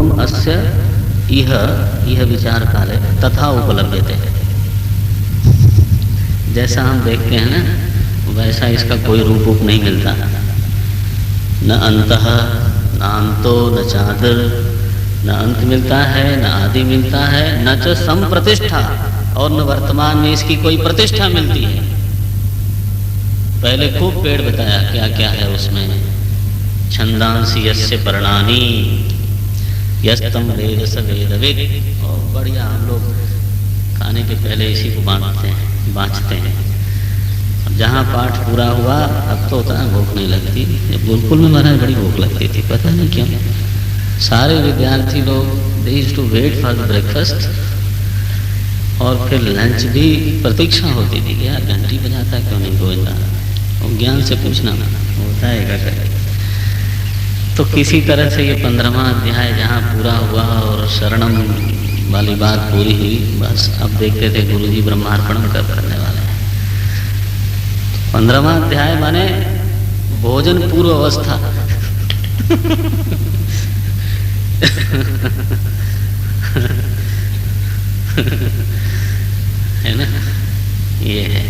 रूपम अस्य यह विचार काले तथा उपलभ्यते। जैसा हम देखते हैं ना वैसा इसका कोई रूप नहीं मिलता। न अंतः न अंतो न चादर, न अंत मिलता है न आदि मिलता है, न च संप्रतिष्ठा, और न वर्तमान में इसकी कोई प्रतिष्ठा मिलती है। पहले खूब पेड़ बताया क्या क्या है उसमें। छंदांसी यस्य पर्णानि यस्तम वेद स वेदविद। और बढ़िया हम लोग खाने के पहले इसी को बाँचते हैं। अब जहाँ पाठ पूरा हुआ अब तो उतना भूख नहीं लगती। गुरुकुल में महाराज बड़ी भूख लगती थी, पता नहीं क्यों। सारे विद्यार्थी लोग they used to wait for the breakfast, और फिर लंच भी प्रतीक्षा होती थी कि यार घंटी बजाता क्यों नहीं गोविंदा, और ज्ञान से पूछना होता है क्या करें। तो किसी तरह से ये 15वां अध्याय जहाँ पूरा हुआ और शरणम वाली बात पूरी हुई, बस अब देखते थे गुरुजी ब्रह्मार्पणम कब करने वाले हैं। 15वां अध्याय माने भोजन पूर्व अवस्था। है ना, ये है।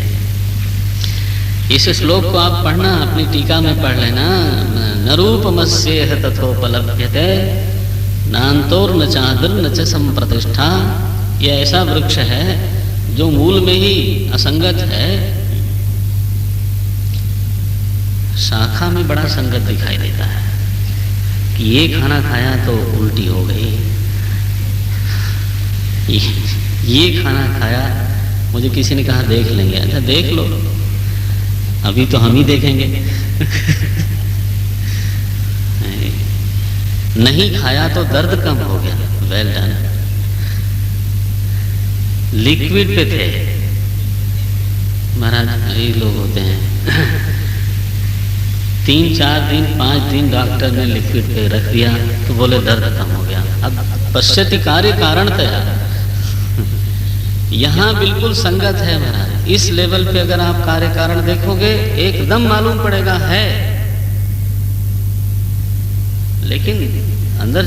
इस श्लोक को आप पढ़ना, अपनी टीका में पढ़ लेना। न रूपमस्येह तथोपलभ्यते नान्तोर न चादर न च संप्रतिष्ठा। ये ऐसा वृक्ष है जो मूल में ही असंगत है, शाखा में बड़ा संगत दिखाई देता है कि ये खाना खाया तो उल्टी हो गई, ये खाना खाया, मुझे किसी ने कहा देख लेंगे। अच्छा देख लो, अभी तो हम ही देखेंगे। नहीं खाया तो दर्द कम हो गया, वेल डन। लिक्विड पे थे महाराज, यही लोग होते हैं। 3-4 दिन 5 दिन डॉक्टर ने लिक्विड पे रख दिया तो बोले दर्द कम हो गया। अब पश्यति कार्य कारण तया, यहाँ बिल्कुल संगत है महाराज। इस लेवल पे अगर आप कार्य कारण देखोगे एकदम मालूम पड़ेगा है, लेकिन अंदर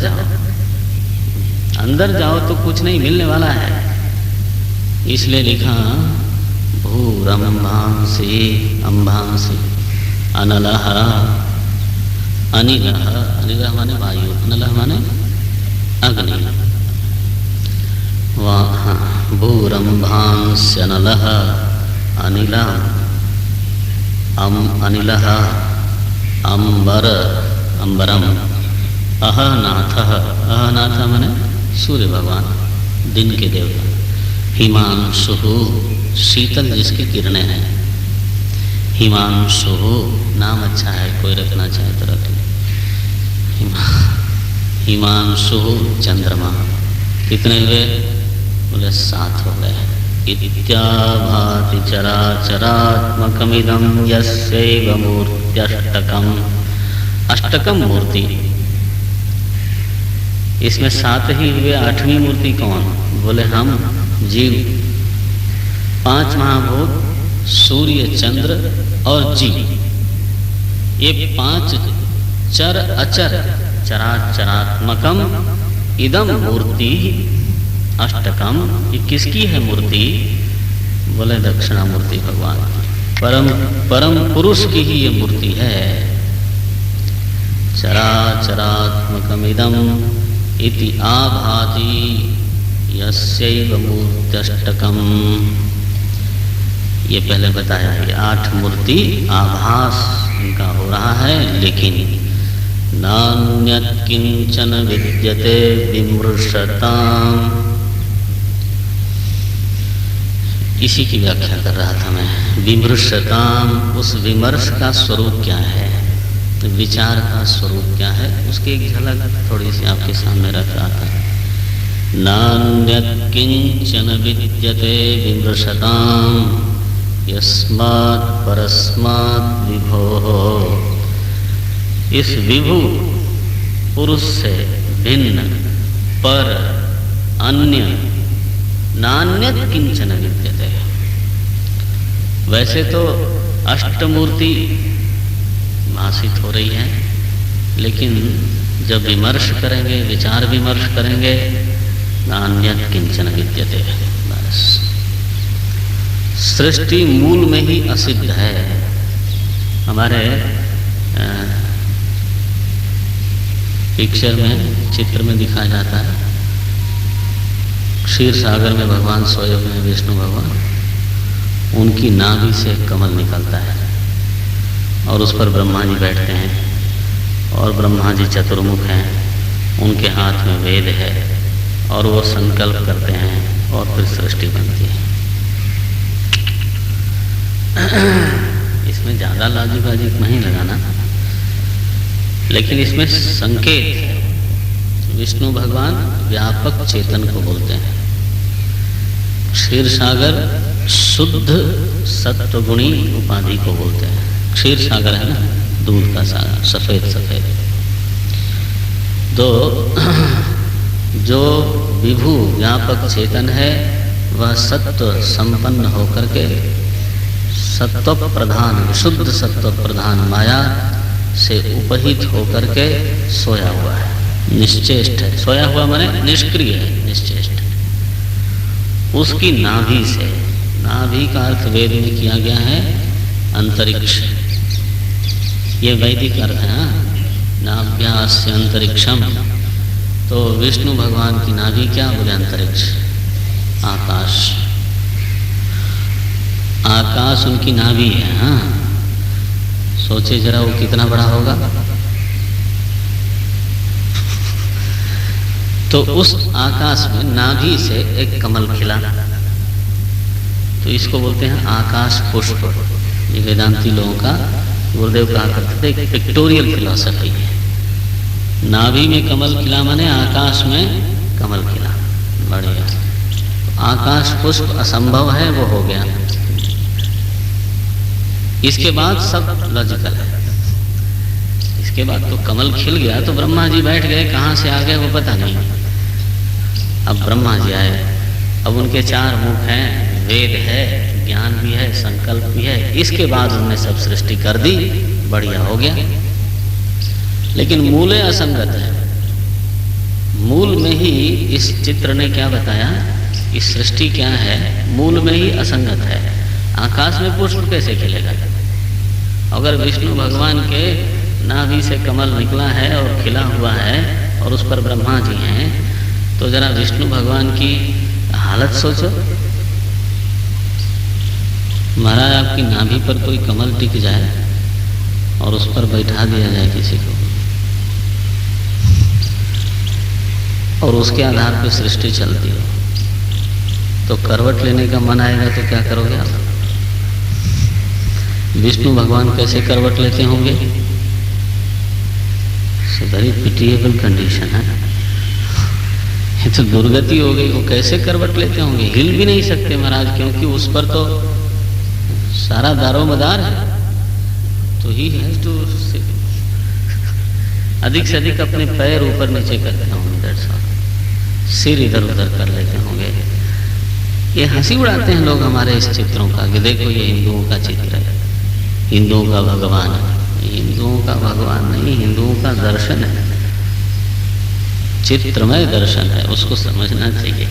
जाओ तो कुछ नहीं मिलने वाला है। इसलिए लिखा भूरम्भांसि अंभांसि अनलः, अनिलः, अनिलः माने वायु, अनलः माने अग्नि। भूरम्भांस्यनलः अनिलः अनिलः अंबरम अहनाथः, अहनाथ माने सूर्य भगवान, दिन के देवता। हिमांशुः, शीतल जिसकी किरणें हैं। हिमांशुः नाम अच्छा है, कोई रखना चाहे तो रख ले। हिमांशुः चंद्रमा। कितने हुए? बोले 7 हो गए। इत्याभाति चराचरात्मकमिदं यस्यैव मूर्त्यष्टकम्। अष्टकम मूर्ति, इसमें 7 ही हुए। 8वीं मूर्ति कौन? बोले हम जीव। 5 महाभूत सूर्य, चंद्र और जीव, ये 5 चर अचर चराचरात्मकम इदम मूर्ति अष्टकम। ये किसकी है मूर्ति? बोले दक्षिणा मूर्ति भगवान की, परम पुरुष की ही ये मूर्ति है। चराचरात्मकमिदम इति आभाति यस्यैव मूर्त्यष्टकम। ये पहले बताया, ये 8 मूर्ति आभास इनका हो रहा है, लेकिन नान्यत् किंचन विद्यते विमृशताम्। इसी की व्याख्या कर रहा था मैं। विमृशताम्, उस विमर्श का स्वरूप क्या है, विचार का स्वरूप क्या है, उसकी एक झलक थोड़ी सी आपके सामने रख रहा था। नान्यत् किंचन विद्यते विमृशताम् यस्मात् परस्मात् विभोः। इस विभु पुरुष से भिन्न, पर, अन्य, नान्यत् किंचन विद्यते। वैसे तो अष्टमूर्ति भाषित हो रही है, लेकिन जब विमर्श करेंगे, विचार विमर्श करेंगे, नान्यत् किंचन विद्यते। बस सृष्टि मूल में ही असिद्ध है। हमारे पिक्चर में, चित्र में दिखाया जाता है, क्षीर सागर में भगवान सोए हुए हैं, विष्णु भगवान, उनकी नाभि से कमल निकलता है और उस पर ब्रह्मा जी बैठते हैं और ब्रह्मा जी चतुर्मुख हैं, उनके हाथ में वेद है और वो संकल्प करते हैं और फिर सृष्टि बनती है। इसमें ज़्यादा लॉजिक वाजिक नहीं लगाना, लेकिन इसमें संकेत है। विष्णु भगवान व्यापक चेतन को बोलते हैं। क्षीर सागर शुद्ध सत्वगुणी उपाधि को बोलते हैं। क्षीर सागर है ना, दूध का सागर, सफेद सफेद। तो जो विभु व्यापक चेतन है वह सत्व संपन्न होकर के सत्व प्रधान, शुद्ध सत्व प्रधान माया से उपहित होकर के सोया हुआ है, निश्चेष्ट है। सोया हुआ माने निष्क्रिय है, निश्चेष्ट। उसकी नाभि से, नाभि का अर्थ वेद में किया गया है अंतरिक्ष, ये वैदिक अर्थ है। नाभ्यास्य अंतरिक्षम, तो विष्णु भगवान की नाभि क्या बोले? अंतरिक्ष, आकाश। आकाश उनकी नाभि है। हाँ, सोचे जरा वो कितना बड़ा होगा। तो उस आकाश में नाभि से एक कमल खिला, तो इसको बोलते हैं आकाश पुष्प। ये वेदांती लोगों का, गुरुदेव कहा करते थे, एक पिक्टोरियल फिलॉसफी है। नाभि में कमल खिला माने आकाश में कमल खिला, बढ़िया। तो आकाश पुष्प असंभव है, वो हो गया। इसके बाद सब लॉजिकल है। इसके बाद तो कमल खिल गया, तो ब्रह्मा जी बैठ गए, कहाँ से आ गए वो पता नहीं। अब ब्रह्मा जी आए, अब उनके 4 मुख हैं, वेद है, ज्ञान भी है, संकल्प भी है। इसके बाद उन्होंने सब सृष्टि कर दी, बढ़िया हो गया। लेकिन मूले असंगत है। मूल में ही इस चित्र ने क्या बताया, इस सृष्टि क्या है, मूल में ही असंगत है। आकाश में पुष्प कैसे खिलेगा? अगर विष्णु भगवान के नाभि से कमल निकला है और खिला हुआ है और उस पर ब्रह्मा जी हैं, तो जरा विष्णु भगवान की हालत सोचो। महाराज, आपकी नाभि पर कोई कमल टिक जाए और उस पर बैठा दिया जाए किसी को, और उसके आधार पर सृष्टि चलती हो, तो करवट लेने का मन आएगा तो क्या करोगे आप? विष्णु भगवान कैसे करवट लेते होंगे? वेरी पिटिएबल कंडीशन है। ये तो दुर्गति हो गई। वो कैसे करवट लेते होंगे? हिल भी नहीं सकते महाराज, क्योंकि उस पर तो सारा दारोमदार है। तो ही है तो अधिक से अधिक अपने पैर ऊपर नीचे करते होंगे, सिर इधर उधर कर लेते होंगे। ये हंसी उड़ाते हैं लोग हमारे इस चित्रों का कि देखो ये हिंदुओं का चित्र है, हिंदुओं का भगवान है। हिंदुओं का भगवान नहीं, हिंदुओं का दर्शन है, चित्रमय दर्शन है, उसको समझना चाहिए।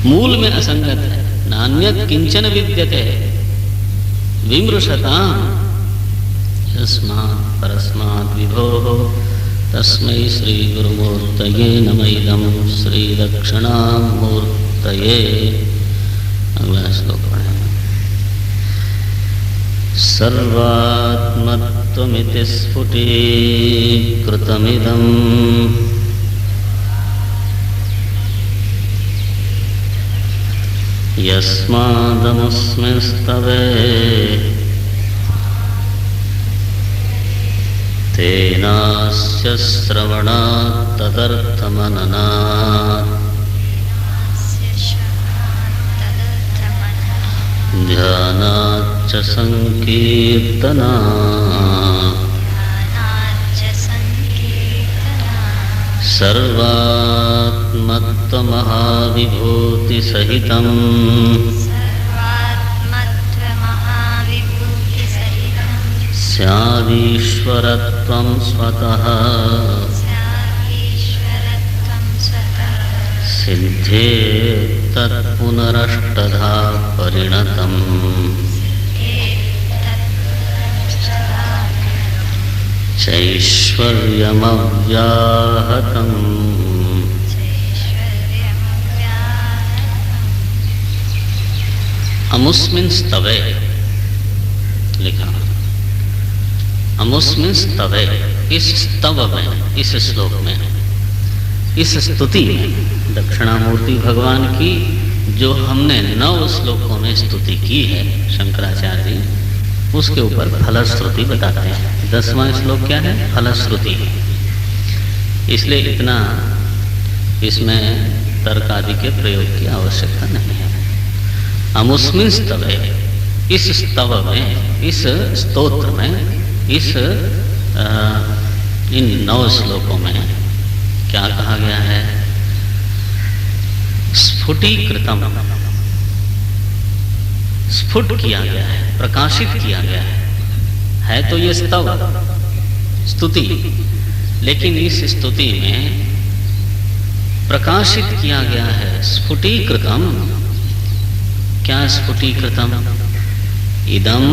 मूल में असंगत है। नान्यत् किंचन विद्यते विमृशताम् यस्मात् परस्मात् विभोः तस्मै श्री गुरुमूर्तये नमः इदं श्री दक्षिणामूर्तये। अगला श्लोक पढ़ें। सर्वात्मत्वमिति स्फुटीकृतमिदम् यस्मादमुस्मिंस्तवे तेनास्य श्रवणात् तदर्थमननात् ध्यानाच्च संकीर्तनात् सर्वात्मत्वमहाविभूतिसहितं स्यादीश्वरत्वं स्वतः सिद्धेत् तत्पुनरष्टधा परिणतम् चैश्वर्यमव्याहतम्। अमुस्मिन् स्तवे लिखा, अमुस्मिन् स्तवे, इस स्तव में, इस श्लोक में, इस स्तुति में, दक्षिणामूर्ति भगवान की जो हमने 9 श्लोकों में स्तुति की है शंकराचार्य जी, उसके ऊपर फलश्रुति बताते हैं। 10वां श्लोक क्या है? फलश्रुति। इसलिए इतना इसमें तर्क आदि के प्रयोग की आवश्यकता नहीं है। अमुस्मिन् स्तवे, इस स्तव में, इस स्तोत्र में, इन 9 श्लोकों में क्या कहा गया है? स्फुटीकृतम, स्फुट किया गया है, प्रकाशित किया गया है तो ये स्तव स्तुति, लेकिन इस स्तुति में प्रकाशित किया गया है स्फुटीकृतम। क्या स्फुटीकृतम? इदम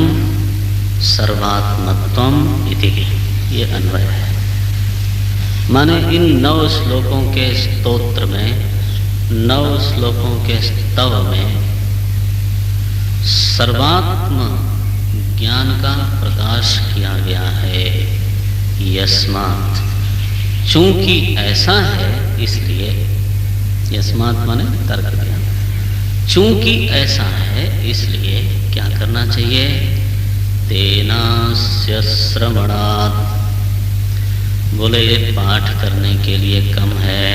सर्वात्मत्वम इति, ये अन्वय है। माने इन 9 श्लोकों के स्तोत्र में, 9 श्लोकों के स्तव में सर्वात्म ज्ञान का प्रकाश किया गया है। यस्मात्, चूंकि ऐसा है इसलिए, यस्मात् माने तर्क दिया, चूंकि ऐसा है इसलिए क्या करना चाहिए? तेनास्य श्रवणात्, बोले ये पाठ करने के लिए कम है।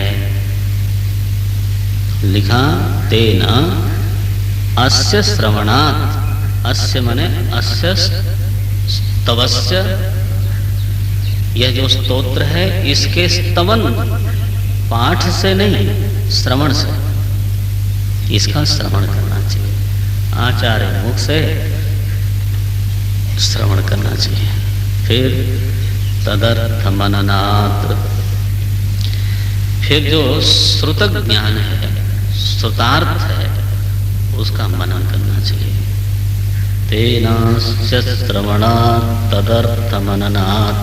लिखा तेना अस्य श्रवणात्, अस्य मने अस्य स्तवस्य, यह जो स्तोत्र है इसके स्तवन, पाठ से नहीं श्रवण से, इसका श्रवण करना चाहिए, आचार्य मुख से श्रवण करना चाहिए। फिर तदर्थ मननात्, फिर जो श्रुत ज्ञान है, श्रुतार्थ है, उसका मनन करना चाहिए। तेनास्य श्रवणात् तदर्थ मननात्,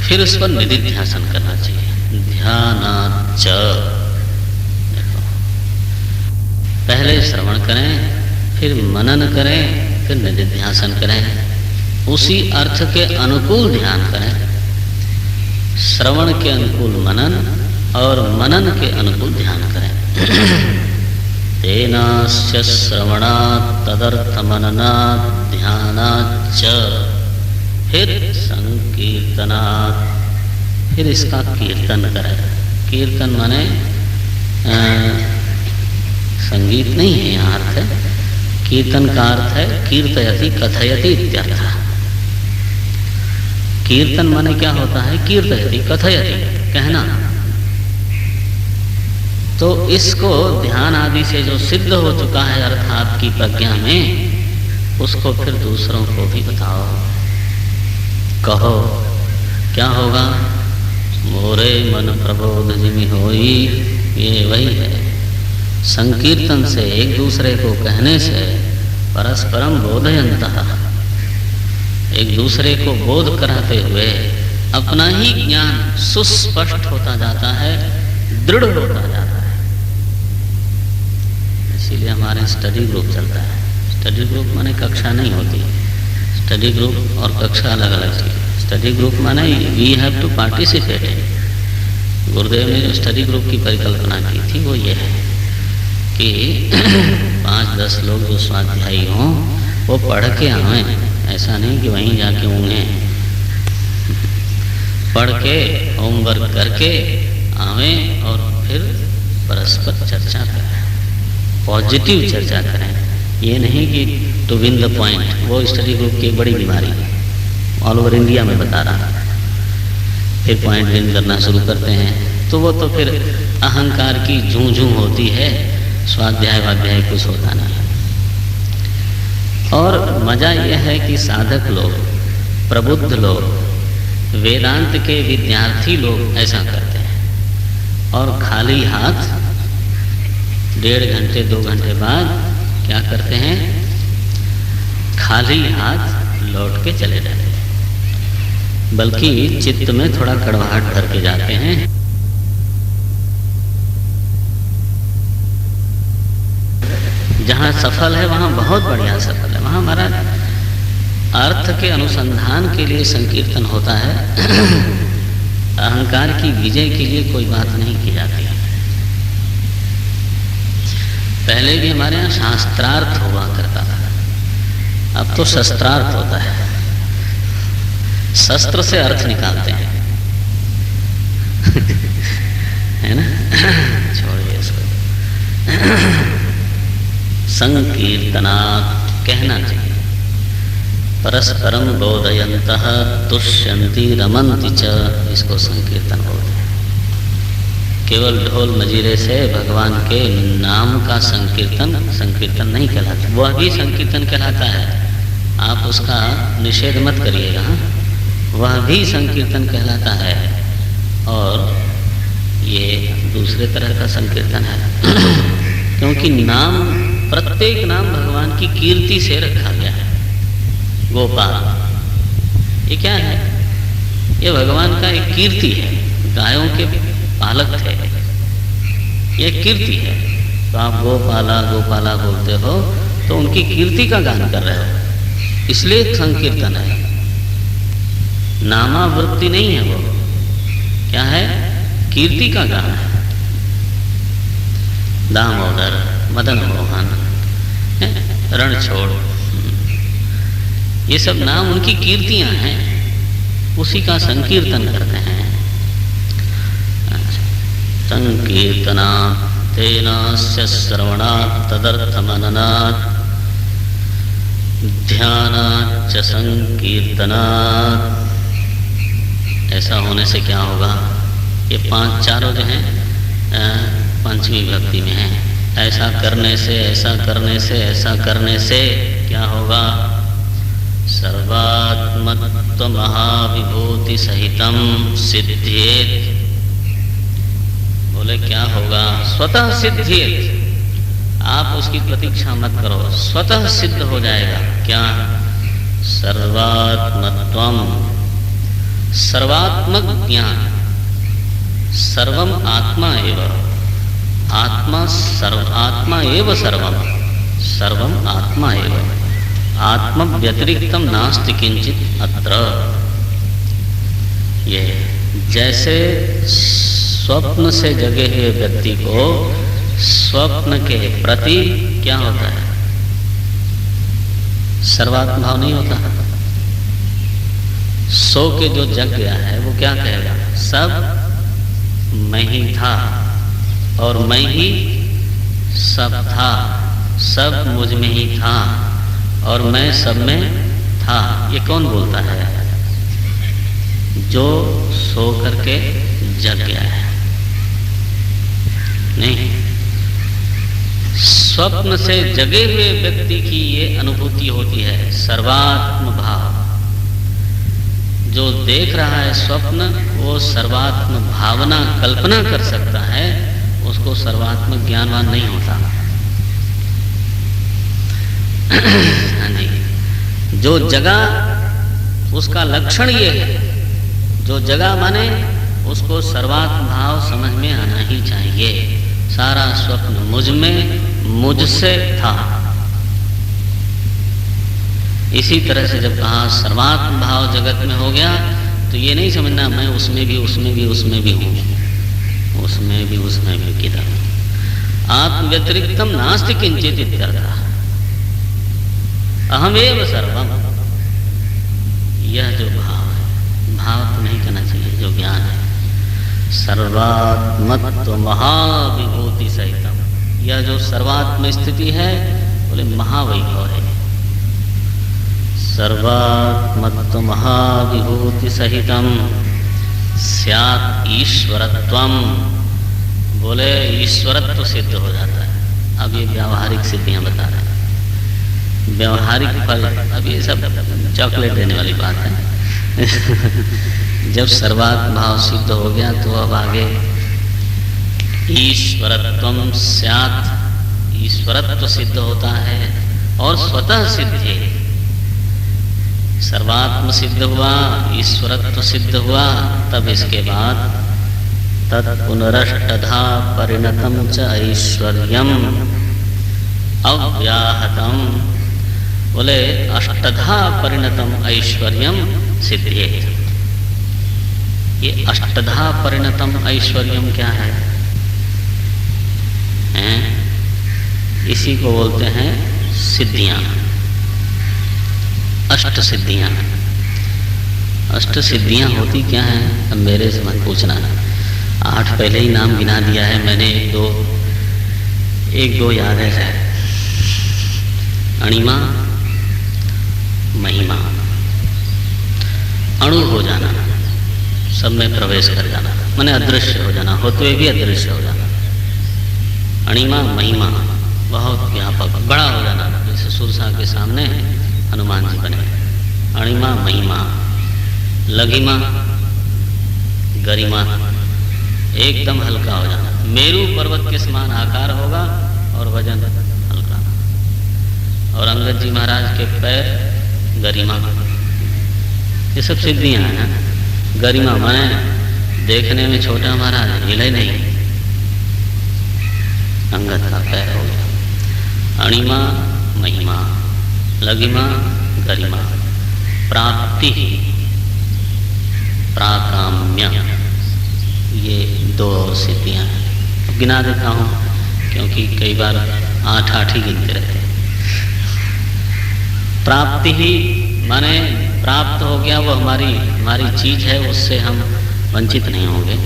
फिर उस पर निधिध्यासन करना चाहिए। ध्यानाच्च, देखो पहले श्रवण करें, फिर मनन करें, फिर निधिध्यासन करें, उसी अर्थ के अनुकूल ध्यान करें। श्रवण के अनुकूल मनन और मनन के अनुकूल ध्यान करें। तेनास्य श्रवणात् तदर्थ मननात् ध्यानाच्च, फिर संकीर्तनात्, फिर इसका कीर्तन करें। कीर्तन माने संगीत नहीं है, यहाँ अर्थ है, कीर्तन का अर्थ है कीर्तयति कथयति इत्यर्थ। कीर्तन माने क्या होता है? कीर्तयति कथयति, कहना। तो इसको ध्यान आदि से जो सिद्ध हो चुका है अर्थात की प्रज्ञा में, उसको फिर दूसरों को भी बताओ, कहो। क्या होगा? मोरे मन प्रबोध जिमि होई, ये वही है। संकीर्तन से, एक दूसरे को कहने से, परस्परम बोधयन्तः, एक दूसरे को बोध कराते हुए अपना ही ज्ञान सुस्पष्ट होता जाता है, दृढ़ होता जाता है। इसीलिए हमारे स्टडी ग्रुप चलता है। स्टडी ग्रुप माने कक्षा नहीं होती, स्टडी ग्रुप और कक्षा अलग अलग चीज। स्टडी ग्रुप माने वी हैव टू पार्टिसिपेट। गुरुदेव ने जो स्टडी ग्रुप की परिकल्पना की थी वो ये है कि 5-10 लोग जो स्वाध्यायी हों वो पढ़ के आवें, ऐसा नहीं कि वहीं जाके ऊँघें। पढ़ के होमवर्क करके आवें और फिर परस्पर चर्चा करें, पॉजिटिव चर्चा करें। ये नहीं कि टू विन द पॉइंट, वो स्टडी ग्रुप की एक बड़ी बीमारी है, ऑल ओवर इंडिया में बता रहा। फिर पॉइंट विन करना शुरू करते हैं तो वो तो फिर अहंकार की झूं झूं होती है, स्वाध्याय वाध्याय कुछ होता नहीं। और मजा यह है कि साधक लोग, प्रबुद्ध लोग, वेदांत के विद्यार्थी लोग ऐसा करते हैं। और खाली हाथ 1.5 घंटे 2 घंटे बाद क्या करते हैं? खाली हाथ लौट के चले जाते हैं, बल्कि चित्त में थोड़ा कड़वाहट भर के जाते हैं। जहाँ सफल है वहाँ बहुत बढ़िया सफल है। वहाँ हमारा अर्थ के अनुसंधान के लिए संकीर्तन होता है। अहंकार की विजय के लिए कोई बात नहीं की जाती। पहले भी हमारे यहाँ शास्त्रार्थ हुआ करता था, अब तो शस्त्रार्थ होता है। शस्त्र से अर्थ निकालते हैं है ना? छोड़िए इसको। संकीर्तनात् कहना चाहिए। परस्परम बोधयन्तः तुष्यन्ति रमन्ति च, इसको संकीर्तन बोलते हैं। केवल ढोल मजीरे से भगवान के नाम का संकीर्तन नहीं कहलाता। वह भी संकीर्तन कहलाता है, आप उसका निषेध मत करिएगा। वह भी संकीर्तन कहलाता है, और ये दूसरे तरह का संकीर्तन है। क्योंकि नाम, प्रत्येक नाम भगवान की कीर्ति से रखा गया है। गोपाल, ये क्या है? ये भगवान का एक कीर्ति है। गायों के पालक थे, ये कीर्ति है। तो आप गोपाला गोपाला बोलते हो तो उनकी कीर्ति का गान कर रहे हो, इसलिए संकीर्तन है। नामावृत्ति नहीं है, वो क्या है? कीर्ति का गान है। दामोदर, मदन मोहन, रणछोड़, ये सब नाम उनकी कीर्तियां हैं, उसी का संकीर्तन करते हैं। संकीर्तनात् तेनास्य श्रवणात् तदर्थमननात् ध्यानाच्च संकीर्तनात्। ऐसा होने से क्या होगा? ये 5 चारों जो हैं पंचमी विभक्ति में है। ऐसा करने से, ऐसा करने से, ऐसा करने से क्या होगा? सर्वात्मत्व महाविभूति सहितम सिद्ध्येत। बोले क्या होगा? स्वतः सिद्ध्येत। आप उसकी प्रतीक्षा मत करो, स्वतः सिद्ध हो जाएगा। क्या? सर्वात्मत्वम, सर्वात्मक ज्ञान। सर्वम आत्मा एव, आत्मा एव सर्वम, सर्वम आत्मा एव, आत्म व्यतिरिक्तम नास्ति किंचित अत्र। ये जैसे स्वप्न से जगे हुए व्यक्ति को स्वप्न के प्रति क्या होता है? सर्वात्म भाव नहीं होता। सो के जो जग गया है वो क्या कहेगा? सब मैं ही था और मैं ही सब था, सब मुझ में ही था और मैं सब में था। ये कौन बोलता है? जो सो करके जग गया है। नहीं, स्वप्न से जगे हुए व्यक्ति की ये अनुभूति होती है, सर्वात्म भाव। जो देख रहा है स्वप्न, वो सर्वात्म भावना कल्पना कर सकता है, उसको सर्वात्म ज्ञानवान नहीं होता। हाँ जी, जो जगा उसका लक्षण ये है, जो जगा माने उसको सर्वात्म भाव समझ में आना ही चाहिए। सारा स्वप्न मुझ में, मुझसे था। इसी तरह से जब कहा सर्वात्म भाव जगत में हो गया, तो ये नहीं समझना मैं उसमें भी उसमें भी उसमें भी हूँ, उसमें भी उसमें भी किधर। आत्म व्यतिरिक्तम नास्ति किंचित इत्यर्थः। अहमेव सर्वम, यह जो भाव है, भाव तो नहीं करना चाहिए, जो ज्ञान है। सर्वात्मत्व महाविभूति सहितम, यह जो सर्वात्म स्थिति है, बोले महावैभव है। सर्वात्मत्व महाविभूति सहितम स्यात् ईश्वरत्वम, बोले ईश्वरत्व सिद्ध हो जाता है। अब ये व्यावहारिक सिद्धियां बता रहे हैं। व्यवहारिक फल, अब ये सब चॉकलेट देने वाली बात है। जब सर्वात्म भाव सिद्ध हो गया तो अब आगे ईश्वरत्वम स्यात्, ईश्वरत्व सिद्ध होता है और स्वतः सिद्धि, सर्वात्म सिद्ध हुआ, ईश्वरत्व सिद्ध हुआ, तब इसके बाद तत्पुनरष्टधा परिणतम च ऐश्वर्यम अव्याहतम, बोले अष्टधा परिणतम ऐश्वर्यम सिद्ध्येत। ये अष्टधा परिणतम ऐश्वर्यम क्या है? इसी को बोलते हैं सिद्धियां, अष्ट सिद्धियां। अष्ट सिद्धियां होती क्या हैं? अब मेरे से मत पूछना, 8 पहले ही नाम गिना दिया है मैंने, एक दो याद है शायद। अणिमा, महिमा, अणु हो जाना, सब में प्रवेश कर जाना, माने अदृश्य हो जाना, होते हुए भी अदृश्य हो जाना। अणिमा महिमा, बहुत व्यापक बड़ा हो जाना, जैसे सुरसा के सामने हनुमान जी बने। अणिमा महिमा, लघिमा गरिमा, एकदम हल्का हो जाना, मेरू पर्वत के समान आकार होगा और वजन हल्का। और अंगद जी महाराज के पैर गरिमा, ये सब सिद्धियां हैं। गरिमा माने देखने में छोटा महाराज, हिले नहीं, अंगद का पैर हो गया। अणिमा महिमा, लघिमा गरिमा, प्राप्ति प्राकाम्य, ये 2 और सिद्धियां हैं। अब गिना देता हूँ क्योंकि कई बार 8 ही गिनते रहते हैं। प्राप्ति ही माने प्राप्त हो गया, वो हमारी चीज है, उससे हम वंचित नहीं होंगे।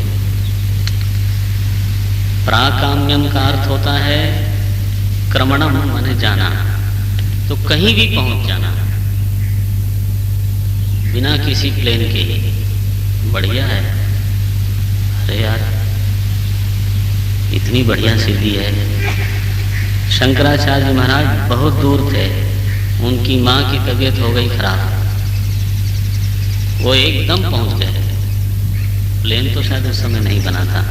प्राकाम्यम का अर्थ होता है क्रमणम, माने जाना, तो कहीं भी पहुंच जाना बिना किसी प्लेन के ही। बढ़िया है, अरे यार इतनी बढ़िया सिद्धि है। शंकराचार्य महाराज बहुत दूर थे, उनकी माँ की तबीयत हो गई खराब, वो एकदम पहुंच गए। प्लेन तो शायद उस समय नहीं बना था,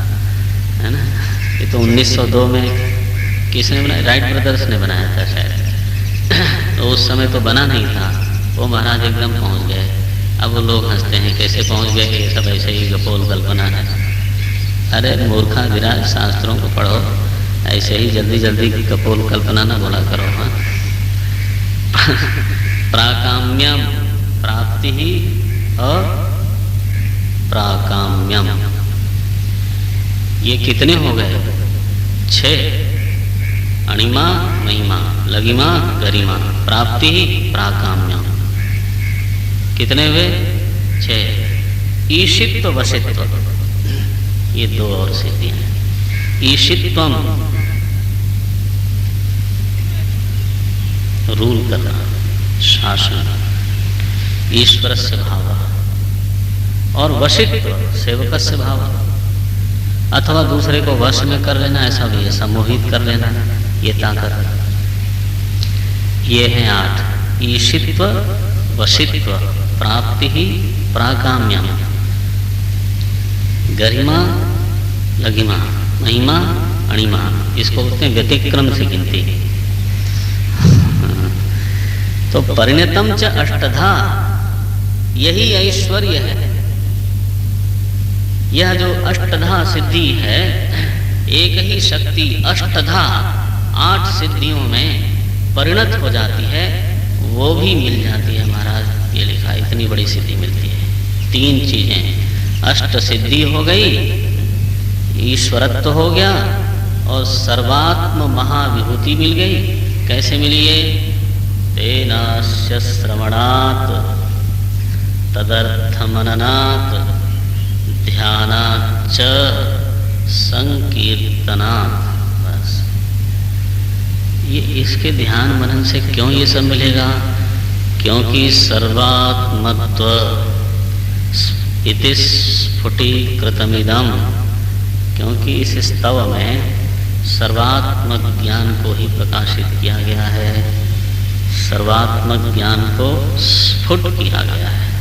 है ना, ये तो 1902 में किसने बनाया? राइट ब्रदर्स ने बनाया था शायद। तो उस समय तो बना नहीं था, वो महाराज एकदम पहुंच गए। अब वो लोग हंसते हैं कैसे पहुंच गए, ये सब ऐसे ही गपोल कल्पना है। अरे मूर्खा विराज, शास्त्रों को पढ़ो, ऐसे ही जल्दी जल्दी गपोल कल्पना ना बोला करो। हाँ, प्राकाम्यम प्राप्ति ही और प्राकाम्यम, ये कितने हो गए? 6। अणिमा महिमा, लघिमा गरिमा, प्राप्ति प्राकाम्यम, कितने हुए? 6। ईशित्व वशित्व, ये 2 और सिद्धियां हैं। ईशित्वम रूल करना, शासन, ईश्वर से भाव, और वशित्व सेवक से भाव, अथवा दूसरे को वश में कर लेना, ऐसा भी है, सम्मोहित कर लेना, ये ताकत। ये है 8, ईशित्व वशित्व प्राप्ति ही प्राकाम्यम, गरिमा लघिमा महिमा अणिमा, इसको बोलते हैं व्यतिक्रम से गिनती। तो परिणतम च अष्टधा, यही ऐश्वर्य है। यह जो अष्टधा सिद्धि है, एक ही शक्ति अष्टधा 8 सिद्धियों में परिणत हो जाती है, वो भी मिल जाती है महाराज। ये लिखा, इतनी बड़ी सिद्धि मिलती है। 3 चीजें, अष्ट सिद्धि हो गई, ईश्वरत्व हो गया, और सर्वात्म महाविभूति मिल गई। कैसे मिली है? तेनास्य श्रवणात् तदर्थ मननात् ध्यानाच्च संकीर्तनात्। बस ये इसके ध्यान मनन से क्यों ये सब मिलेगा? क्योंकि सर्वात्मत्व इति स्फुटीकृतमिदम्, क्योंकि इस स्तव में सर्वात्मक ज्ञान को ही प्रकाशित किया गया है। सर्वात्मक ज्ञान को स्फुट किया गया है।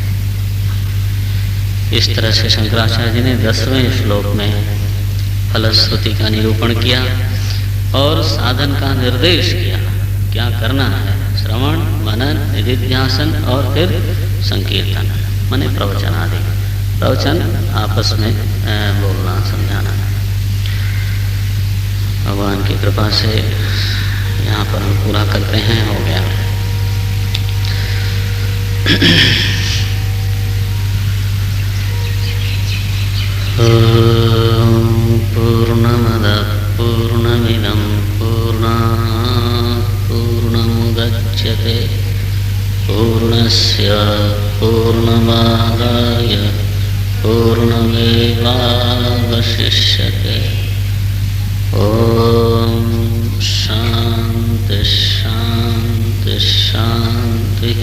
इस तरह से शंकराचार्य जी ने 10वें श्लोक में फलश्रुति का निरूपण किया और साधन का निर्देश किया। क्या करना है? श्रवण, मनन, निधिध्यासन और फिर संकीर्तन, माने प्रवचन आदि। प्रवचन आपस में बोलना, समझाना। भगवान की कृपा से यहाँ पर हम पूरा करते हैं, हो गया। पूर्णमदः पूर्णमिदं पूर्णात् पूर्णमुदच्यते पूर्णस्य पूर्णमादाय पूर्णमेवावशिष्यते। ॐ शान्ति शान्ति शान्तिः।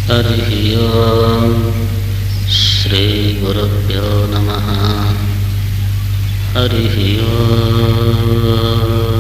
हरिः ओम्। श्री गुरुभ्यो नमः। हरिः ओम्।